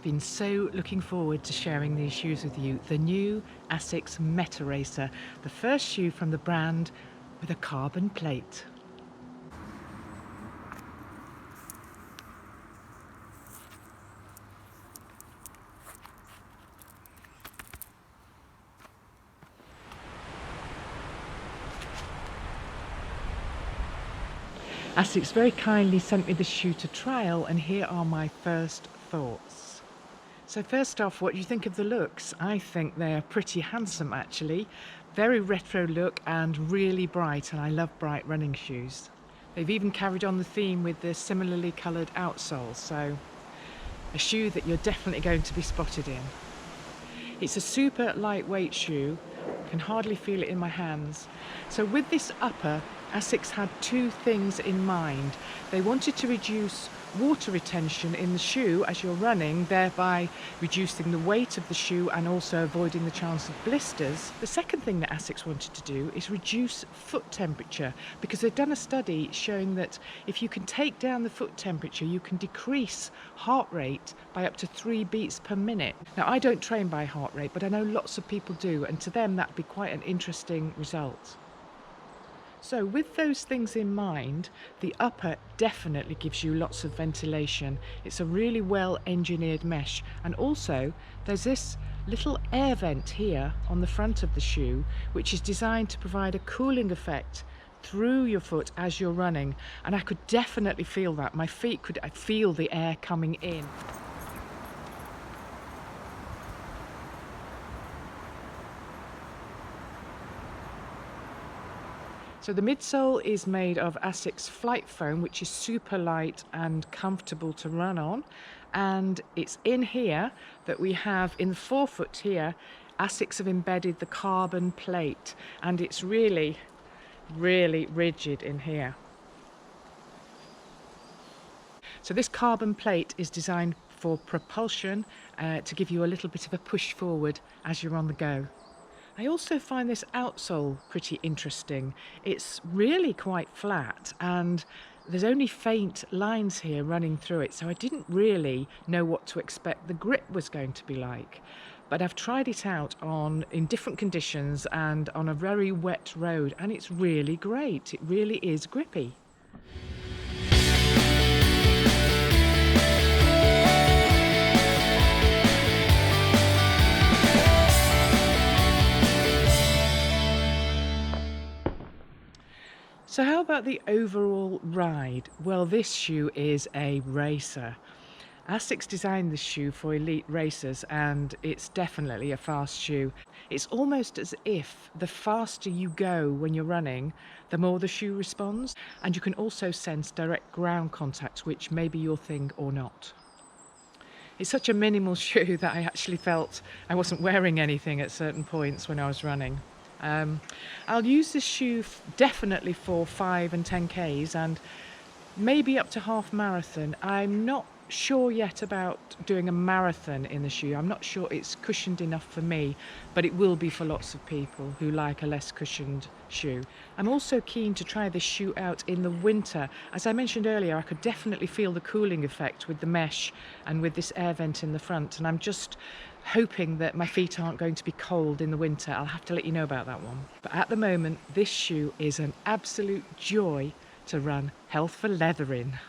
been so looking forward to sharing these shoes with you. The new Asics Metaracer, the first shoe from the brand with a carbon plate. Asics very kindly sent me the shoe to trial, and here are my first thoughts. So first off, what do you think of the looks? I think they're pretty handsome actually. Very retro look and really bright, and I love bright running shoes. They've even carried on the theme with the similarly coloured outsoles, so a shoe that you're definitely going to be spotted in. It's a super lightweight shoe, can hardly feel it in my hands. So with this upper, Asics had two things in mind. They wanted to reduce water retention in the shoe as you're running, thereby reducing the weight of the shoe and also avoiding the chance of blisters. The second thing that Asics wanted to do is reduce foot temperature, because they've done a study showing that if you can take down the foot temperature, you can decrease heart rate by up to 3 beats per minute. Now, I don't train by heart rate, but I know lots of people do, and to them that'd be quite an interesting result. So with those things in mind, the upper definitely gives you lots of ventilation. It's a really well engineered mesh, and also there's this little air vent here on the front of the shoe which is designed to provide a cooling effect through your foot as you're running, and I could definitely feel that. My feet could feel the air coming in. So the midsole is made of Asics Flight Foam, which is super light and comfortable to run on. And it's in here that we have, in the forefoot here, Asics have embedded the carbon plate, and it's really, really rigid in here. So this carbon plate is designed for propulsion, to give you a little bit of a push forward as you're on the go. I also find this outsole pretty interesting. It's really quite flat, and there's only faint lines here running through it, so I didn't really know what to expect the grip was going to be like. But I've tried it out in different conditions and on a very wet road, and it's really great. It really is grippy. So how about the overall ride? Well, this shoe is a racer. Asics designed this shoe for elite racers, and it's definitely a fast shoe. It's almost as if the faster you go when you're running, the more the shoe responds, and you can also sense direct ground contact, which may be your thing or not. It's such a minimal shoe that I actually felt I wasn't wearing anything at certain points when I was running. I'll use this shoe definitely for 5 and 10Ks and maybe up to half marathon. I'm not sure yet about doing a marathon in the shoe. I'm not sure it's cushioned enough for me, but it will be for lots of people who like a less cushioned shoe. I'm also keen to try this shoe out in the winter. As I mentioned earlier, I could definitely feel the cooling effect with the mesh and with this air vent in the front, and I'm just hoping that my feet aren't going to be cold in the winter. I'll have to let you know about that one. But at the moment, this shoe is an absolute joy to run health for leather in.